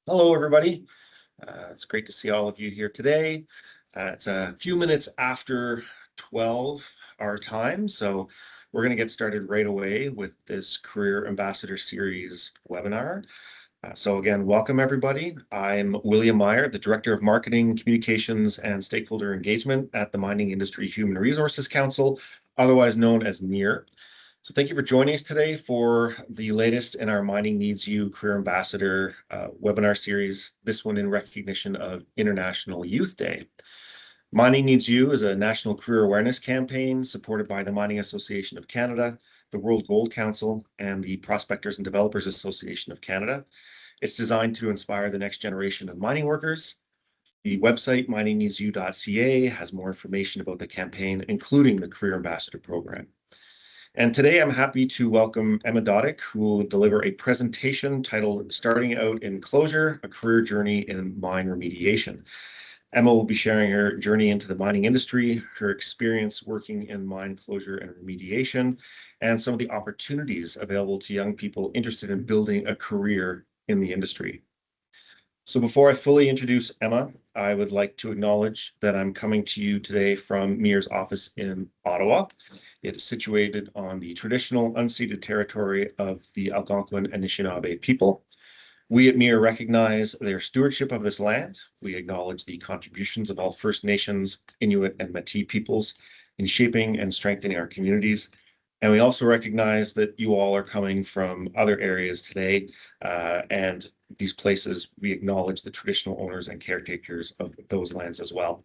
Hello, everybody. It's great to see all of you here today. It's a few minutes after 12 our time, so we're going to get started right away with this Career Ambassador Series webinar. So again, welcome everybody. I'm William MiHR, the Director of Marketing, Communications, and Stakeholder Engagement at the Mining Industry Human Resources Council, otherwise known as MiHR. So thank you for joining us today for the latest in our Mining Needs You Career Ambassador webinar series, this one in recognition of International Youth Day. Mining Needs You is a national career awareness campaign supported by the Mining Association of Canada, the World Gold Council, and the Prospectors and Developers Association of Canada. It's designed to inspire the next generation of mining workers. The website miningneedsyou.ca has more information about the campaign, including the Career Ambassador program. And today I'm happy to welcome Emma Dodick, who will deliver a presentation titled Starting Out in Closure, a Career Journey in Mine Remediation. Emma will be sharing her journey into the mining industry, her experience working in mine closure and remediation, and some of the opportunities available to young people interested in building a career in the industry. So before I fully introduce Emma, I would like to acknowledge that I'm coming to you today from MiHR's office in Ottawa. It is situated on the traditional unceded territory of the Algonquin Anishinaabe people. We at MiHR recognize their stewardship of this land. We acknowledge the contributions of all First Nations, Inuit, and Métis peoples in shaping and strengthening our communities. And we also recognize that you all are coming from other areas today, and these places, we acknowledge the traditional owners and caretakers of those lands as well.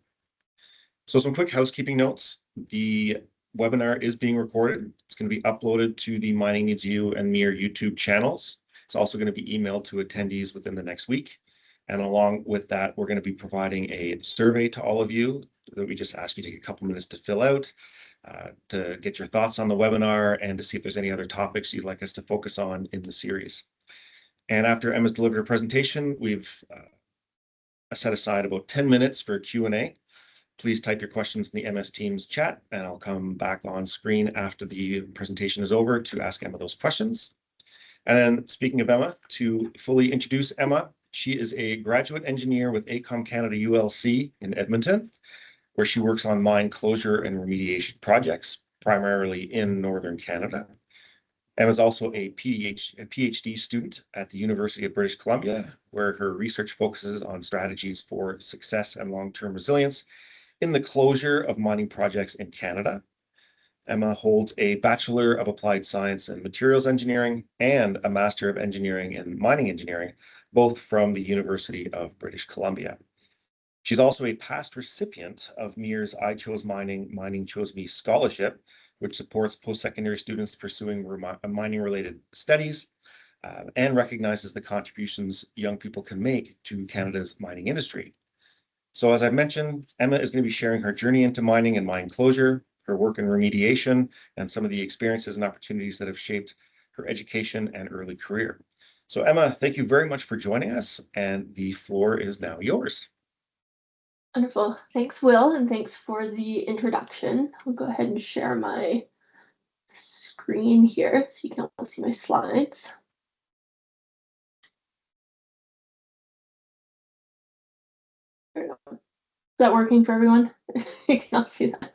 So some quick housekeeping notes. The webinar is being recorded. It's going to be uploaded to the Mining Needs You and MiHR YouTube channels. It's also going to be emailed to attendees within the next week. And along with that, we're going to be providing a survey to all of you that we just ask you to take a couple minutes to fill out, to get your thoughts on the webinar and to see if there's any other topics you'd like us to focus on in the series. And after Emma's delivered her presentation, we've set aside about 10 minutes for Q&A. Please type your questions in the MS Teams chat, and I'll come back on screen after the presentation is over to ask Emma those questions. And then speaking of Emma, to fully introduce Emma, she is a graduate engineer with AECOM Canada ULC in Edmonton, where she works on mine closure and remediation projects, primarily in Northern Canada. Emma is also a PhD student at the University of British Columbia, where her research focuses on strategies for success and long-term resilience in the closure of mining projects in Canada. Emma holds a Bachelor of Applied Science and Materials Engineering and a Master of Engineering in Mining Engineering, both from the University of British Columbia. She's also a past recipient of MiHR's I Chose Mining, Mining Chose Me scholarship, which supports post-secondary students pursuing mining-related studies and recognizes the contributions young people can make to Canada's mining industry. So as I've mentioned, Emma is going to be sharing her journey into mining and mine closure, her work in remediation, and some of the experiences and opportunities that have shaped her education and early career. So Emma, thank you very much for joining us, and the floor is now yours. Wonderful. Thanks, Will, and thanks for the introduction. I'll go ahead and share my screen here so you can all see my slides. There we go. Is that working for everyone? You can all see that.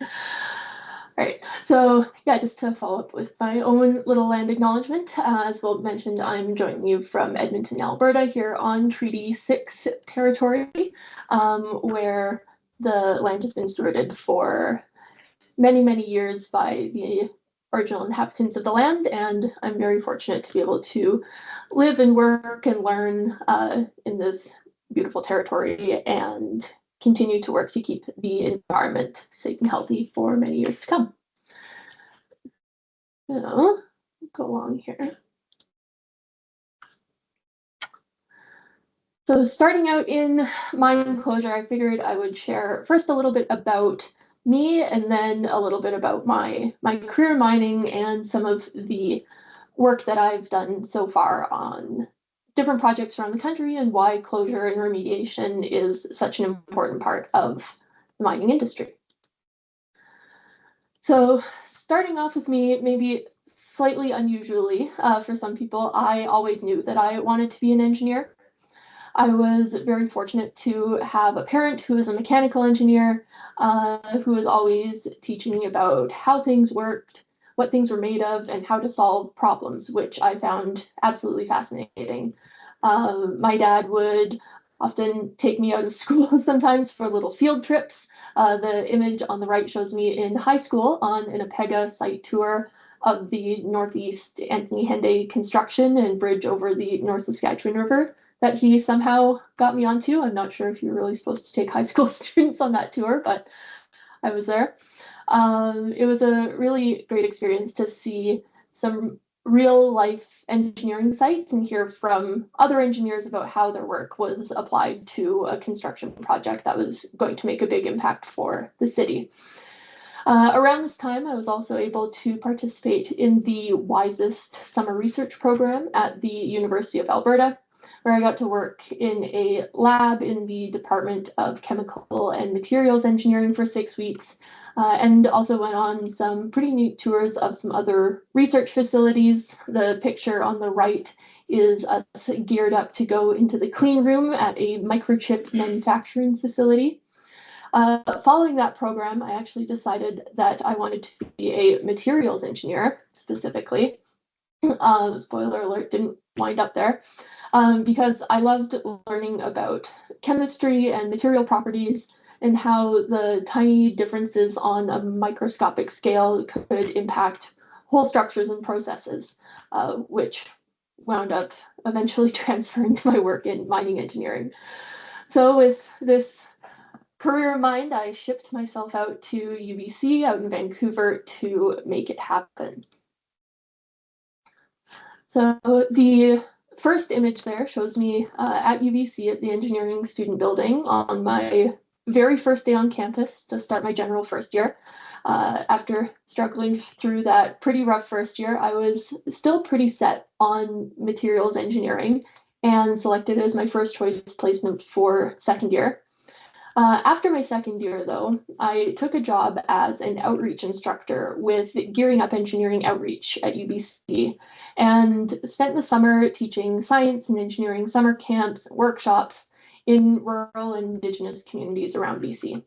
All right, so yeah, just to follow up with my own little land acknowledgement, as Will mentioned, I'm joining you from Edmonton, Alberta, here on Treaty 6 territory, where the land has been stewarded for many, many years by the original inhabitants of the land, and I'm very fortunate to be able to live and work and learn in this beautiful territory and continue to work to keep the environment safe and healthy for many years to come. So, go along here. So starting out in mine closure, I figured I would share first a little bit about me and then a little bit about my career in mining and some of the work that I've done so far on different projects around the country and why closure and remediation is such an important part of the mining industry. So starting off with me, maybe slightly unusually for some people, I always knew that I wanted to be an engineer. I was very fortunate to have a parent who is a mechanical engineer, who was always teaching me about how things worked, what things were made of, and how to solve problems, which I found absolutely fascinating. My dad would often take me out of school sometimes for little field trips. The image on the right shows me in high school on an APEGA site tour of the Northeast Anthony Henday construction and bridge over the North Saskatchewan River that he somehow got me onto. I'm not sure if you're really supposed to take high school students on that tour, but I was there. It was a really great experience to see some real life engineering sites and hear from other engineers about how their work was applied to a construction project that was going to make a big impact for the city. Around this time, I was also able to participate in the Wisest summer research program at the University of Alberta, where I got to work in a lab in the Department of Chemical and Materials Engineering for 6 weeks, and also went on some pretty neat tours of some other research facilities. The picture on the right is us geared up to go into the clean room at a microchip manufacturing facility. Following that program, I actually decided that I wanted to be a materials engineer specifically. Spoiler alert, didn't wind up there, because I loved learning about chemistry and material properties and how the tiny differences on a microscopic scale could impact whole structures and processes, which wound up eventually transferring to my work in mining engineering. So with this career in mind, I shipped myself out to UBC out in Vancouver to make it happen. So the first image there shows me at UBC at the engineering student building on my very first day on campus to start my general first year. After struggling through that pretty rough first year, I was still pretty set on materials engineering and selected as my first choice placement for second year. After my second year, though, I took a job as an outreach instructor with Gearing Up Engineering Outreach at UBC and spent the summer teaching science and engineering summer camps and workshops in rural and Indigenous communities around BC.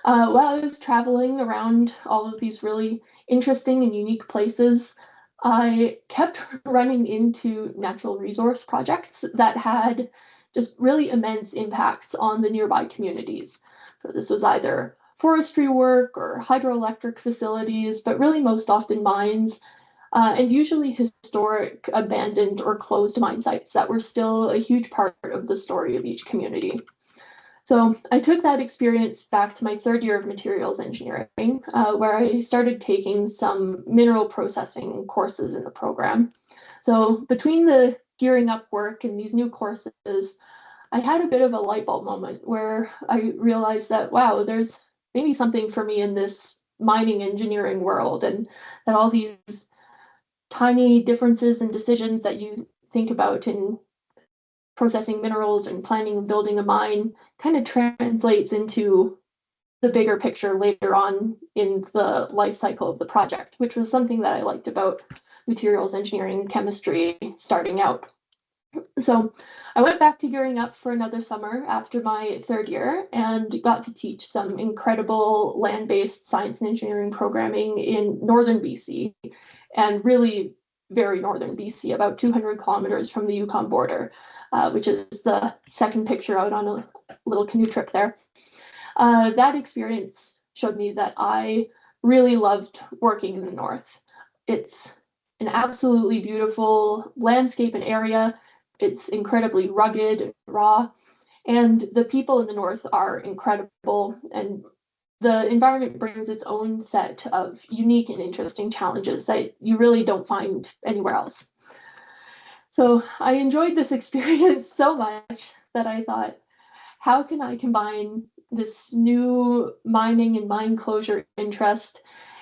While I was traveling around all of these really interesting and unique places, I kept running into natural resource projects that had just really immense impacts on the nearby communities. So this was either forestry work or hydroelectric facilities, but really most often mines, and usually historic, abandoned, or closed mine sites that were still a huge part of the story of each community. So I took that experience back to my third year of materials engineering, where I started taking some mineral processing courses in the program. So between the gearing up work and these new courses, I had a bit of a light bulb moment where I realized that, wow, there's maybe something for me in this mining engineering world, and that all these tiny differences and decisions that you think about in processing minerals and planning and building a mine kind of translates into the bigger picture later on in the life cycle of the project, which was something that I liked about materials engineering and chemistry starting out. So I went back to gearing up for another summer after my third year and got to teach some incredible land-based science and engineering programming in northern BC, and really very northern BC, about 200 kilometers from the Yukon border, which is the second picture out on a little canoe trip there. That experience showed me that I really loved working in the north. It's an absolutely beautiful landscape and area. It's incredibly rugged and raw, and the people in the north are incredible, and the environment brings its own set of unique and interesting challenges that you really don't find anywhere else. So I enjoyed this experience so much that I thought, how can I combine this new mining and mine closure interest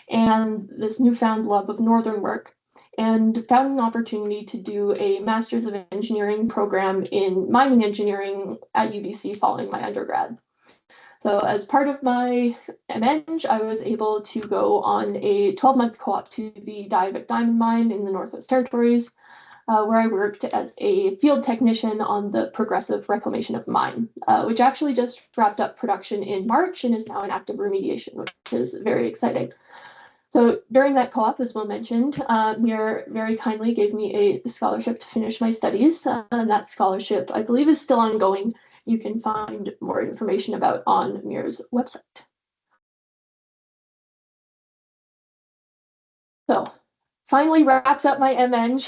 and this newfound love of northern work, and found an opportunity to do a Master's of Engineering program in mining engineering at UBC following my undergrad. So as part of my MEng, I was able to go on a 12-month co-op to the Diavik Diamond Mine in the Northwest Territories, where I worked as a field technician on the progressive reclamation of the mine, which actually just wrapped up production in March and is now in active remediation, which is very exciting. So during that co-op, as Will mentioned, MiHR very kindly gave me a scholarship to finish my studies. And that scholarship, I believe, is still ongoing. You can find more information about on MiHR's website. So finally wrapped up my MEng,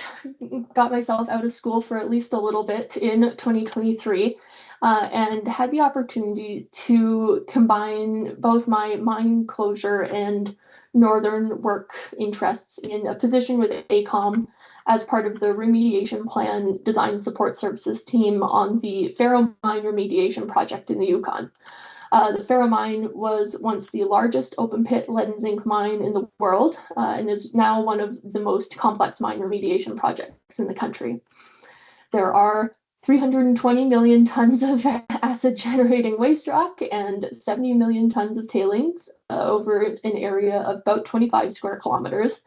got myself out of school for at least a little bit in 2023, and had the opportunity to combine both my mine closure and northern work interests in a position with AECOM as part of the remediation plan design support services team on the Faro Mine remediation project in the Yukon. The Faro mine was once the largest open pit lead and zinc mine in the world, and is now one of the most complex mine remediation projects in the country. There are 320 million tons of acid generating waste rock and 70 million tons of tailings over an area of about 25 square kilometers.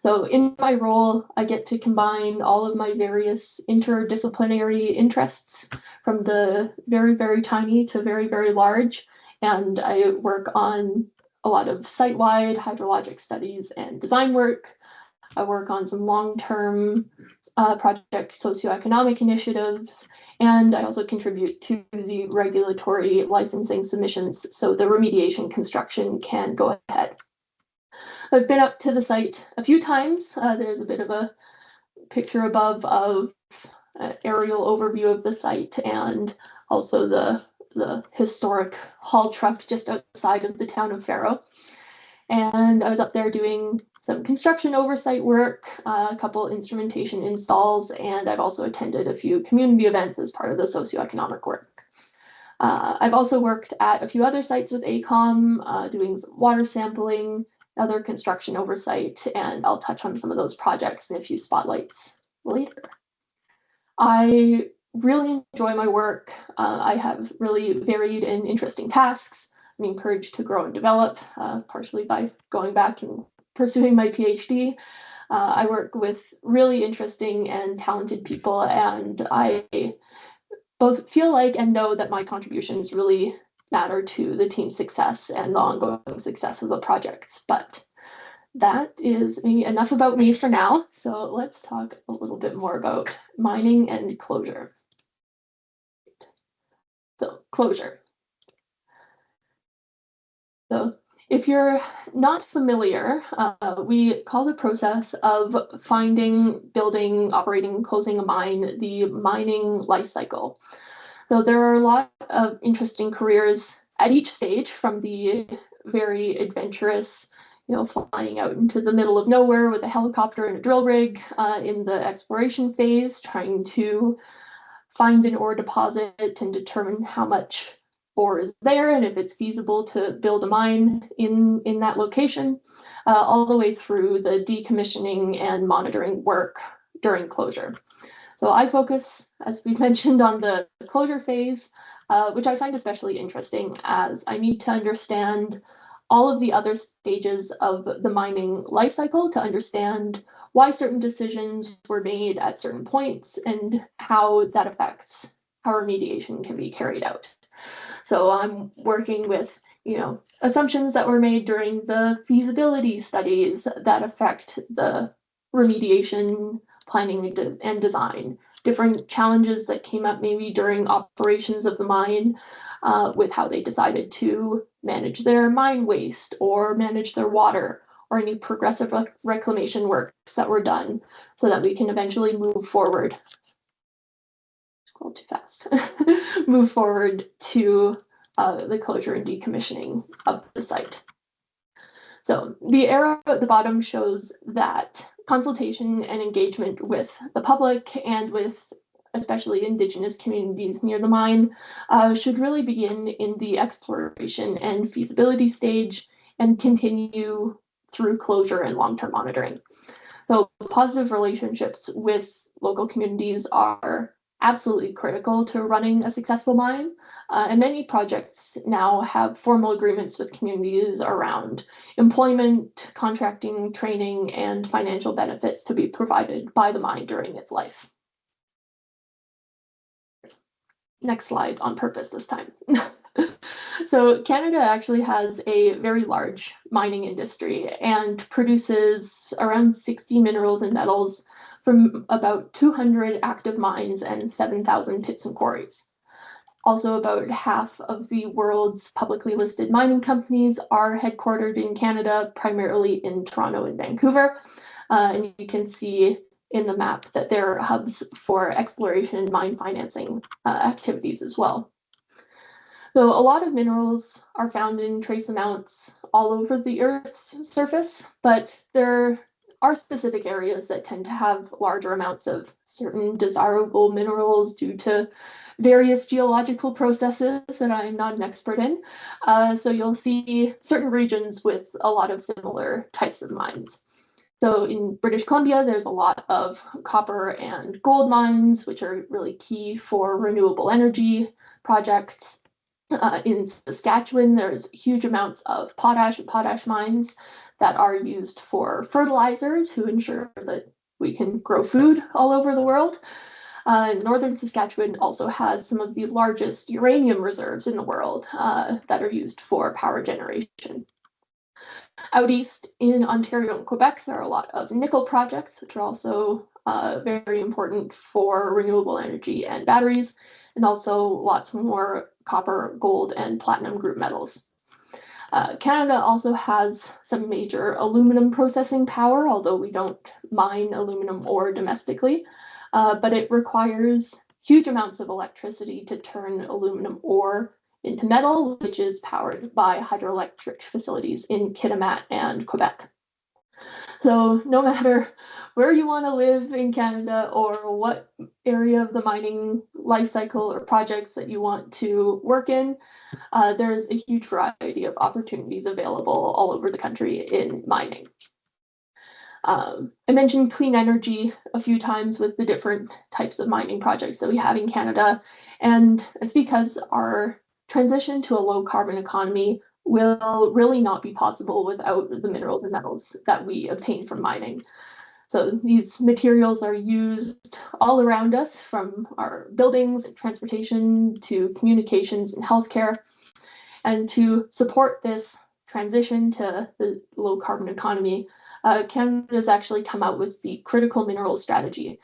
So in my role, I get to combine all of my various interdisciplinary interests from the very, very tiny to very, very large. And I work on a lot of site-wide hydrologic studies and design work. I work on some long-term project socioeconomic initiatives, and I also contribute to the regulatory licensing submissions so the remediation construction can go ahead. I've been up to the site a few times. There's a bit of a picture above of aerial overview of the site and also the historic haul truck just outside of the town of Faro. And I was up there doing some construction oversight work, a couple instrumentation installs, and I've also attended a few community events as part of the socioeconomic work. I've also worked at a few other sites with AECOM, doing water sampling, other construction oversight, and I'll touch on some of those projects in a few spotlights later. I really enjoy my work. I have really varied and interesting tasks. I'm encouraged to grow and develop, partially by going back and pursuing my PhD. I work with really interesting and talented people, and I both feel like and know that my contributions really matter to the team's success and the ongoing success of the projects. But that is maybe enough about me for now. So let's talk a little bit more about mining and closure. So closure. So if you're not familiar, we call the process of finding, building, operating, closing a mine the mining life cycle. So there are a lot of interesting careers at each stage, from the very adventurous, flying out into the middle of nowhere with a helicopter and a drill rig in the exploration phase, trying to find an ore deposit and determine how much ore is there and if it's feasible to build a mine in that location, all the way through the decommissioning and monitoring work during closure. So I focus, as we mentioned, on the closure phase, which I find especially interesting as I need to understand all of the other stages of the mining life cycle to understand why certain decisions were made at certain points and how that affects how remediation can be carried out. So I'm working with, assumptions that were made during the feasibility studies that affect the remediation planning and design, different challenges that came up maybe during operations of the mine, with how they decided to manage their mine waste or manage their water, or any progressive reclamation works that were done so that we can eventually move forward. Scroll too fast. Move forward to the closure and decommissioning of the site. So the arrow at the bottom shows that consultation and engagement with the public and with especially Indigenous communities near the mine should really begin in the exploration and feasibility stage and continue through closure and long-term monitoring. So positive relationships with local communities are absolutely critical to running a successful mine. And many projects now have formal agreements with communities around employment, contracting, training, and financial benefits to be provided by the mine during its life. Next slide on purpose this time. So Canada actually has a very large mining industry and produces around 60 minerals and metals from about 200 active mines and 7,000 pits and quarries. Also, about half of the world's publicly listed mining companies are headquartered in Canada, primarily in Toronto and Vancouver. And you can see in the map that there are hubs for exploration and mine financing activities as well. So a lot of minerals are found in trace amounts all over the Earth's surface, but there are specific areas that tend to have larger amounts of certain desirable minerals due to various geological processes that I'm not an expert in. So you'll see certain regions with a lot of similar types of mines. So in British Columbia, there's a lot of copper and gold mines, which are really key for renewable energy projects. In Saskatchewan, there's huge amounts of potash and potash mines that are used for fertilizer to ensure that we can grow food all over the world. Northern Saskatchewan also has some of the largest uranium reserves in the world that are used for power generation. Out east in Ontario and Quebec, there are a lot of nickel projects, which are also very important for renewable energy and batteries, and also lots more copper, gold, and platinum group metals. Canada also has some major aluminum processing power, although we don't mine aluminum ore domestically, but it requires huge amounts of electricity to turn aluminum ore into metal, which is powered by hydroelectric facilities in Kitimat and Quebec. So no matter where you want to live in Canada or what area of the mining life cycle or projects that you want to work in, there's a huge variety of opportunities available all over the country in mining. I mentioned clean energy a few times with the different types of mining projects that we have in Canada, and it's because our transition to a low carbon economy will really not be possible without the minerals and metals that we obtain from mining. So these materials are used all around us, from our buildings and transportation to communications and healthcare. And to support this transition to the low carbon economy, Canada has actually come out with the critical mineral strategy,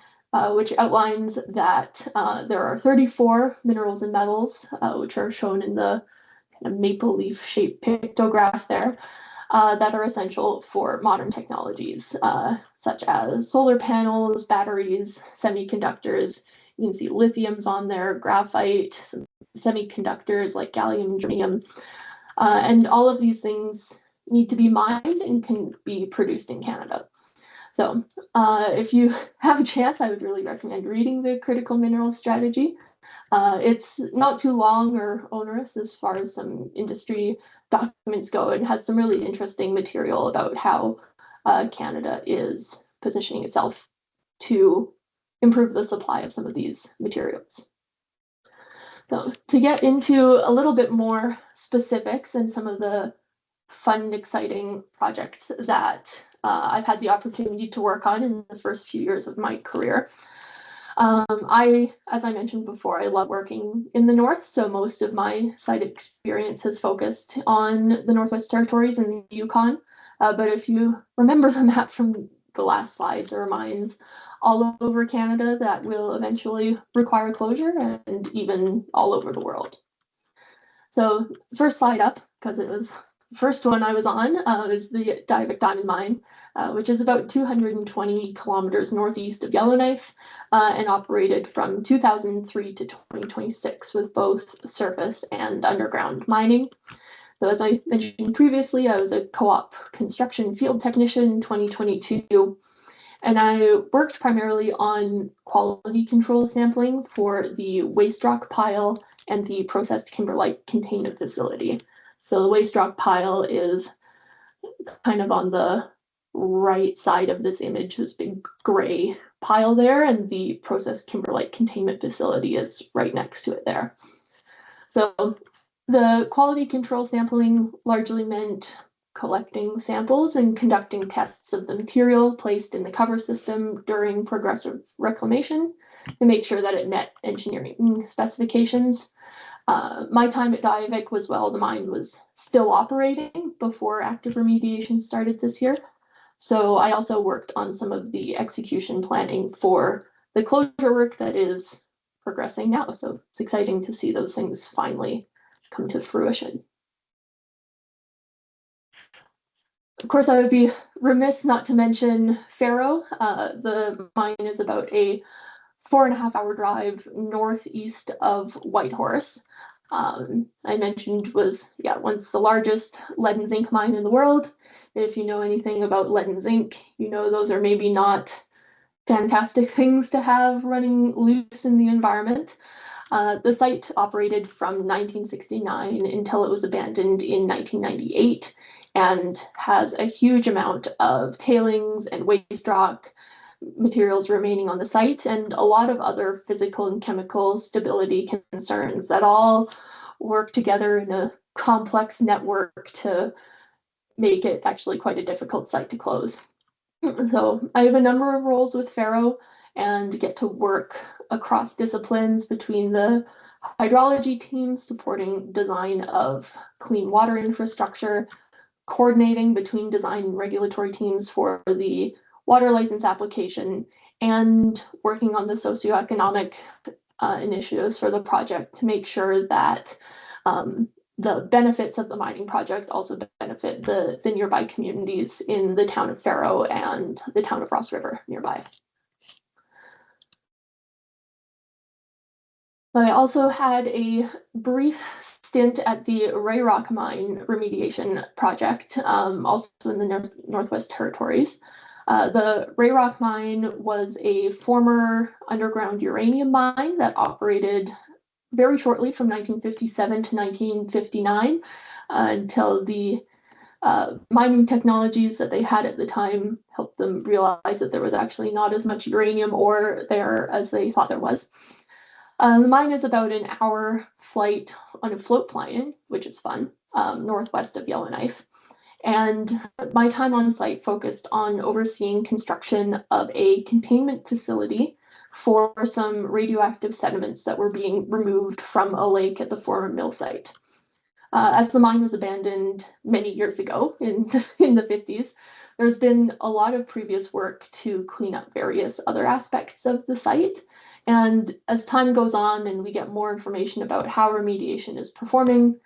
which outlines that there are 34 minerals and metals, which are shown in the kind of maple leaf shaped pictograph there, that are essential for modern technologies, such as solar panels, batteries, semiconductors. You can see lithium's on there, graphite, some semiconductors like gallium, germanium, and all of these things need to be mined and can be produced in Canada. So if you have a chance, I would really recommend reading the Critical Minerals Strategy. It's not too long or onerous as far as some industry documents go. It has some really interesting material about how Canada is positioning itself to improve the supply of some of these materials. So to get into a little bit more specifics and some of the fun, exciting projects that I've had the opportunity to work on in the first few years of my career. As I mentioned before, I love working in the North, so most of my site experience has focused on the Northwest Territories and the Yukon. But if you remember the map from the last slide, there are mines all over Canada that will eventually require closure, and even all over the world. So first slide up, because it was the first one I was on, is the Diavik Diamond Mine, which is about 220 kilometers northeast of Yellowknife, and operated from 2003 to 2026 with both surface and underground mining. So as I mentioned previously, I was a co-op construction field technician in 2022, and I worked primarily on quality control sampling for the waste rock pile and the processed kimberlite containment facility. So the waste rock pile is kind of on the right side of this image, this big gray pile there, and the process kimberlite containment facility is right next to it there. So the quality control sampling largely meant collecting samples and conducting tests of the material placed in the cover system during progressive reclamation to make sure that it met engineering specifications. My time at Diavik was while the mine was still operating before active remediation started this year. So I also worked on some of the execution planning for the closure work that is progressing now. So it's exciting to see those things finally come to fruition. Of course, I would be remiss not to mention Faro. The mine is about a 4.5-hour drive northeast of Whitehorse. I mentioned was once the largest lead and zinc mine in the world. If you know anything about lead and zinc, you know those are maybe not fantastic things to have running loose in the environment. The site operated from 1969 until it was abandoned in 1998 and has a huge amount of tailings and waste rock materials remaining on the site and a lot of other physical and chemical stability concerns that all work together in a complex network to make it actually quite a difficult site to close. So I have a number of roles with Faro and get to work across disciplines between the hydrology teams supporting design of clean water infrastructure, coordinating between design and regulatory teams for the water license application, and working on the socioeconomic initiatives for the project to make sure that the benefits of the mining project also benefit the nearby communities in the town of Faro and the town of Ross River nearby. I also had a brief stint at the Ray Rock Mine remediation project, also in the Northwest Territories. The Ray Rock Mine was a former underground uranium mine that operated very shortly from 1957 to 1959 until the mining technologies that they had at the time helped them realize that there was actually not as much uranium ore there as they thought there was. The mine is about an hour flight on a float plane, which is fun, northwest of Yellowknife. And my time on site focused on overseeing construction of a containment facility for some radioactive sediments that were being removed from a lake at the former mill site. As the mine was abandoned many years ago in the 50s, there's been a lot of previous work to clean up various other aspects of the site. And as time goes on and we get more information about how remediation is performing,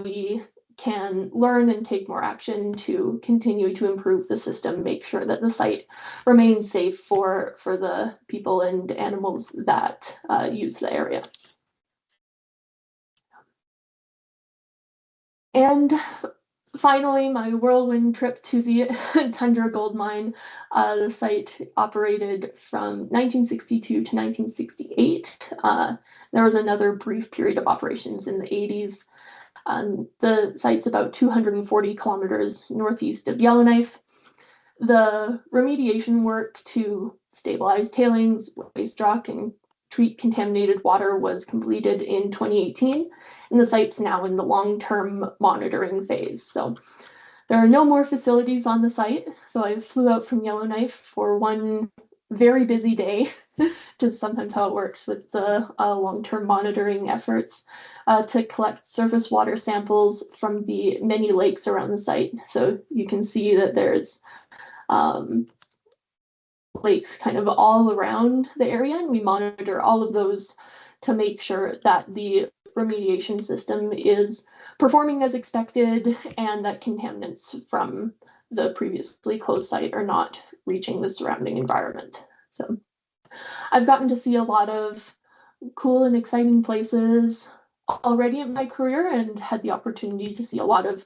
we can learn and take more action to continue to improve the system, make sure that the site remains safe for the people and animals that use the area. And finally, my whirlwind trip to the Tundra Gold Mine. The site operated from 1962 to 1968. There was another brief period of operations in the 80s. The site's about 240 kilometers northeast of Yellowknife. The remediation work to stabilize tailings, waste rock, and treat contaminated water was completed in 2018, and the site's now in the long-term monitoring phase. So there are no more facilities on the site. So I flew out from Yellowknife for one very busy day, just sometimes how it works with the long-term monitoring efforts, to collect surface water samples from the many lakes around the site. So you can see that there's lakes kind of all around the area, and we monitor all of those to make sure that the remediation system is performing as expected and that contaminants from the previously closed site are not reaching the surrounding environment. So I've gotten to see a lot of cool and exciting places already in my career and had the opportunity to see a lot of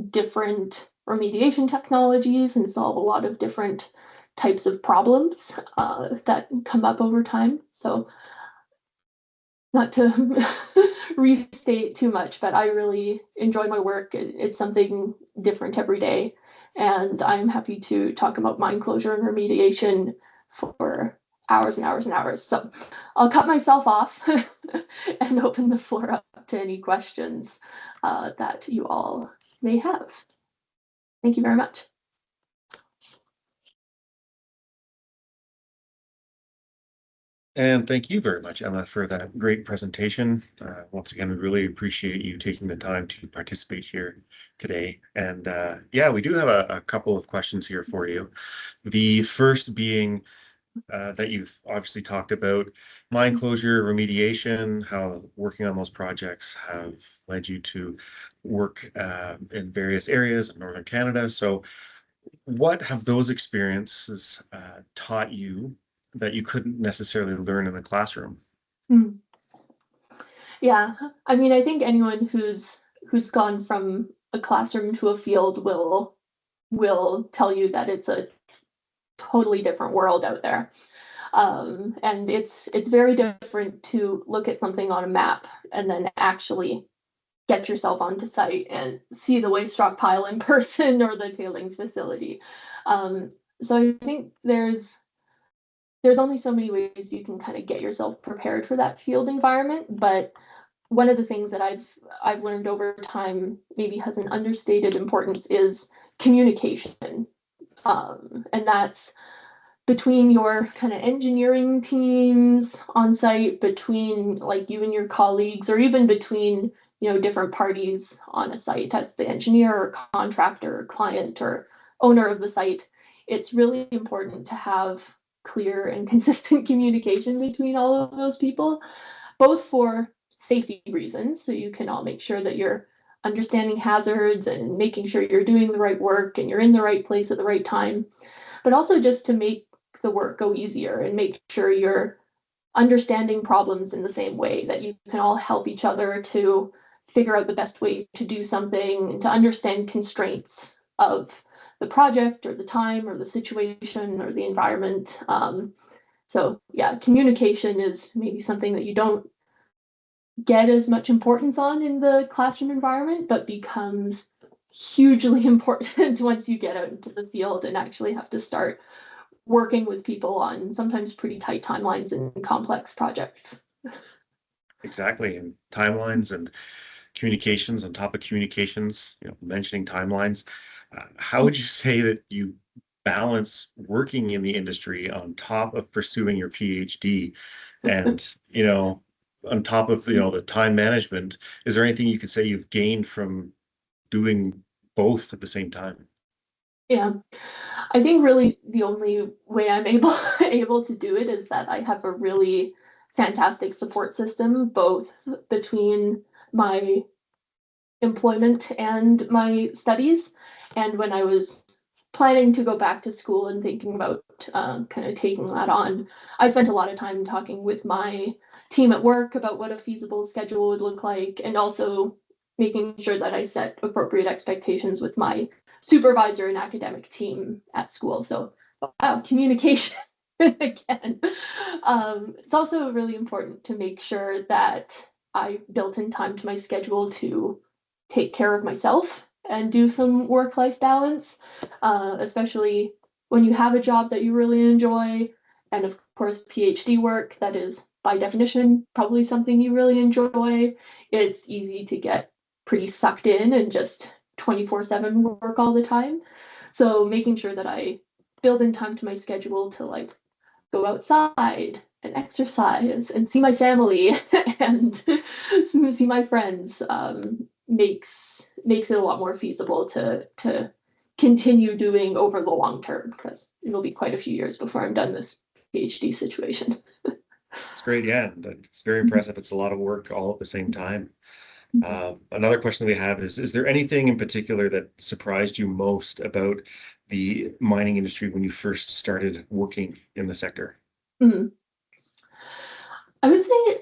different remediation technologies and solve a lot of different types of problems that come up over time. So not to restate too much, but I really enjoy my work. It's something different every day. And I'm happy to talk about mine closure and remediation for hours and hours and hours. So I'll cut myself off and open the floor up to any questions that you all may have. Thank you very much. And thank you very much, Emma, for that great presentation. Once again, we really appreciate you taking the time to participate here today. And yeah, we do have a couple of questions here for you. The first being that you've obviously talked about mine closure, remediation, how working on those projects have led you to work in various areas of Northern Canada. So what have those experiences taught you that you couldn't necessarily learn in a classroom? Mm. Yeah, I mean, I think anyone who's gone from a classroom to a field will tell you that it's a totally different world out there. And it's very different to look at something on a map and then actually get yourself onto site and see the waste rock pile in person or the tailings facility. So I think there's only so many ways you can kind of get yourself prepared for that field environment, but one of the things that I've learned over time maybe has an understated importance is communication. And that's between your kind of engineering teams on site, between like you and your colleagues, or even between, different parties on a site as the engineer or contractor or client or owner of the site. It's really important to have clear and consistent communication between all of those people, both for safety reasons, so you can all make sure that you're understanding hazards and making sure you're doing the right work and you're in the right place at the right time, but also just to make the work go easier and make sure you're understanding problems in the same way, that you can all help each other to figure out the best way to do something and to understand constraints of the project or the time or the situation or the environment. So yeah, communication is maybe something that you don't get as much importance on in the classroom environment, but becomes hugely important once you get out into the field and actually have to start working with people on sometimes pretty tight timelines and complex projects. Exactly, and timelines and communications on top of communications, mentioning timelines. How would you say that you balance working in the industry on top of pursuing your PhD and, on top of, the time management? Is there anything you could say you've gained from doing both at the same time? Yeah, I think really the only way I'm able to do it is that I have a really fantastic support system, both between my employment and my studies. And when I was planning to go back to school and thinking about kind of taking that on, I spent a lot of time talking with my team at work about what a feasible schedule would look like, and also making sure that I set appropriate expectations with my supervisor and academic team at school. So, wow, communication again. It's also really important to make sure that I built in time to my schedule to take care of myself and do some work-life balance, especially when you have a job that you really enjoy, and of course, PhD work that is by definition probably something you really enjoy. It's easy to get pretty sucked in and just 24/7 work all the time. So making sure that I build in time to my schedule to like go outside and exercise and see my family and see my friends, makes it a lot more feasible to continue doing over the long term, because it'll be quite a few years before I'm done this PhD situation. It's great. Yeah, it's very impressive. It's a lot of work all at the same time. Another question we have is there anything in particular that surprised you most about the mining industry when you first started working in the sector? Mm. I would say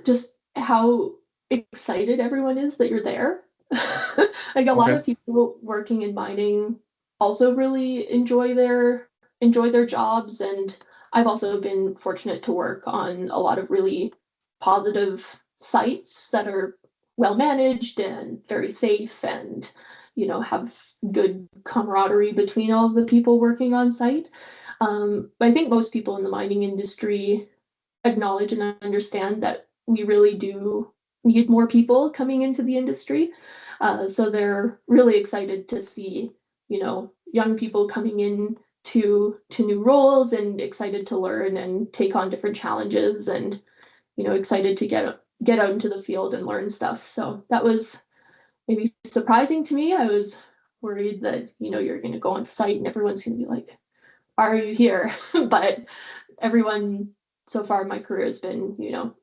just how excited everyone is that you're there. Like a lot Okay. of people working in mining also really enjoy their jobs, and I've also been fortunate to work on a lot of really positive sites that are well managed and very safe, and have good camaraderie between all of the people working on site. But I think most people in the mining industry acknowledge and understand that we really do need more people coming into the industry. So they're really excited to see, young people coming in to new roles and excited to learn and take on different challenges and, excited to get out into the field and learn stuff. So that was maybe surprising to me. I was worried that, you're going to go on site and everyone's going to be like, why are you here? But everyone so far in my career has been,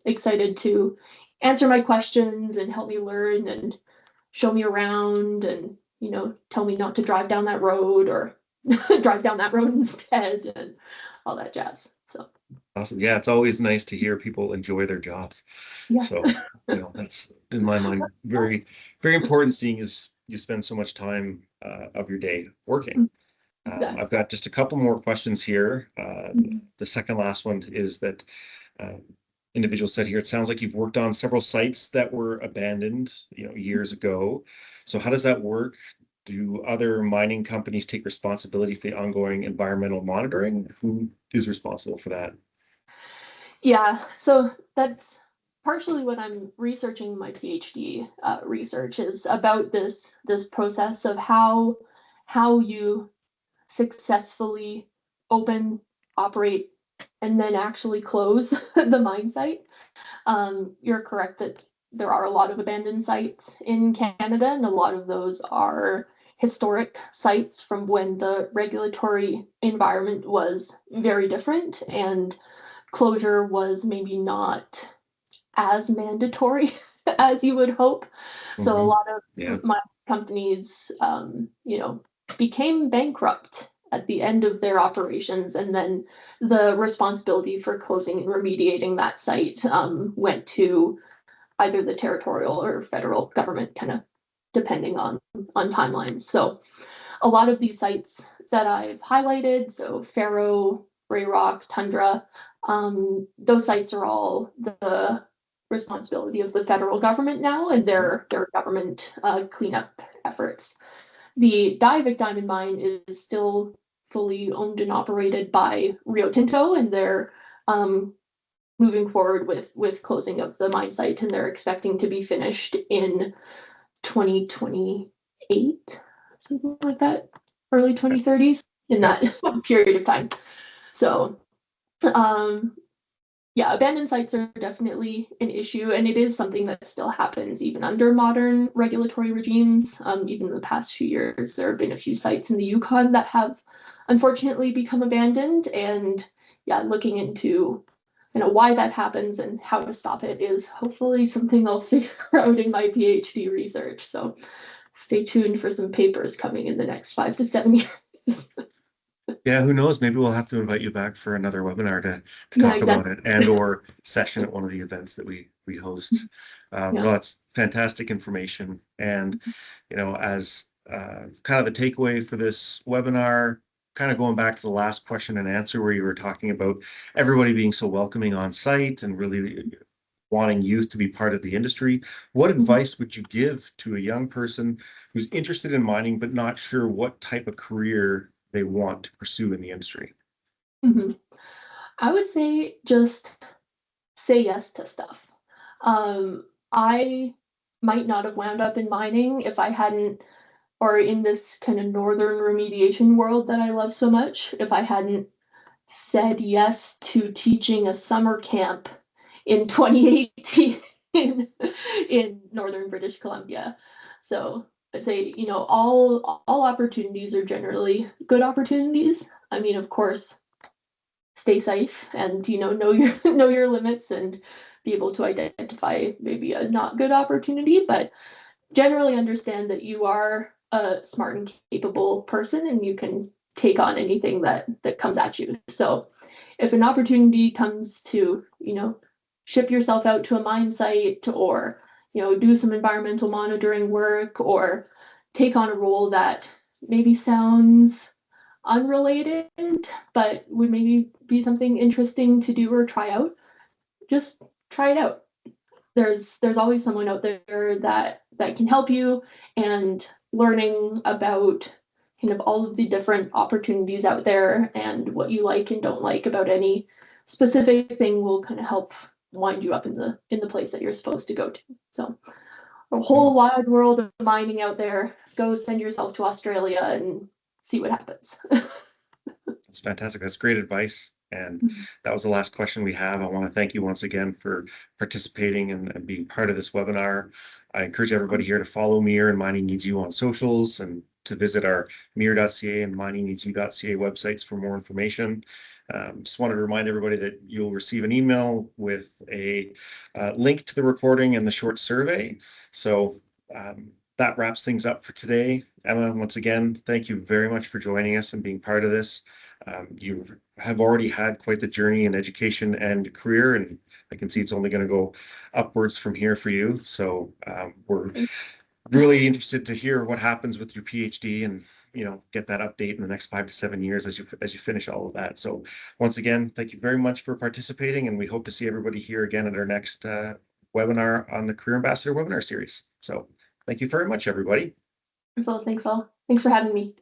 excited to answer my questions and help me learn and show me around and, tell me not to drive down that road or drive down that road instead and all that jazz. So Awesome. Yeah, it's always nice to hear people enjoy their jobs. yeah. So, that's in my mind very, very important, seeing as you spend so much time of your day working. Exactly. I've got just a couple more questions here. Mhm. The second last one is that uh, individual said here, it sounds like you've worked on several sites that were abandoned, years ago. So how does that work? Do other mining companies take responsibility for the ongoing environmental monitoring? Who is responsible for that? Yeah, so that's partially what I'm researching my PhD research is about this process of how you successfully open, operate, and then actually close the mine site. You're correct that there are a lot of abandoned sites in Canada, and a lot of those are historic sites from when the regulatory environment was very different and closure was maybe not as mandatory as you would hope. So a Mhm. lot Yeah. of my companies, became bankrupt at the end of their operations, and then the responsibility for closing and remediating that site went to either the territorial or federal government, kind of depending on timelines. So a lot of these sites that I've highlighted, so Faro, Grey Rock, Tundra, those sites are all the responsibility of the federal government now and their government cleanup efforts. The Diavik Diamond Mine is still fully owned and operated by Rio Tinto, and they're moving forward with closing of the mine site, and they're expecting to be finished in 2028, something like that, early 2030s, in Yeah. that period of time. So, um, yeah, abandoned sites are definitely an issue, and it is something that still happens even under modern regulatory regimes. Even in the past few years, there have been a few sites in the Yukon that have unfortunately become abandoned, and yeah, looking into why that happens and how to stop it is hopefully something I'll figure out in my PhD research. So stay tuned for some papers coming in the next 5 to 7 years. Yeah, who knows? Maybe we'll have to invite you back for another webinar to Yeah, talk about exactly. it, and or session at one of the events that we host. Yeah. No, that's fantastic information. And as kind of the takeaway for this webinar, kind of going back to the last question and answer where you were talking about everybody being so welcoming on site and really wanting youth to be part of the industry, what Mhm. advice would you give to a young person who's interested in mining but not sure what type of career they want to pursue in the industry? Mhm. I would say just say yes to stuff. I might not have wound up in mining if I hadn't, or in this kind of northern remediation world that I love so much, if I hadn't said yes to teaching a summer camp in 2018 in northern British Columbia. So I'd say, all opportunities are generally good opportunities. I mean, of course, stay safe and know your know your limits and be able to identify maybe a not good opportunity, but generally understand that you are a smart and capable person and you can take on anything that comes at you. So if an opportunity comes to, ship yourself out to a mine site or, do some environmental monitoring work or take on a role that maybe sounds unrelated, but would maybe be something interesting to do or try out, just try it out. There's always someone out there that can help you, and learning about kind of all of the different opportunities out there and what you like and don't like about any specific thing will kind of help wind you up in the place that you're supposed to go to. So a whole wide world of mining out there. Go send yourself to Australia and see what happens. That's fantastic. That's great advice. And that was the last question we have. I want to thank you once again for participating and being part of this webinar. I encourage everybody here to follow MiHR and Mining Needs You on socials, and to visit our MiHR.ca and miningneedsyou.ca websites for more information. Just wanted to remind everybody that you'll receive an email with a link to the recording and the short survey. So that wraps things up for today. Emma, once again, thank you very much for joining us and being part of this. You have already had quite the journey in education and career, and I can see it's only going to go upwards from here for you. So we're really interested to hear what happens with your PhD, and get that update in the next 5 to 7 years as you finish all of that. So once again, thank you very much for participating, and we hope to see everybody here again at our next webinar on the Career Ambassador webinar series. So thank you very much, everybody. Thanks all. Thanks for having me.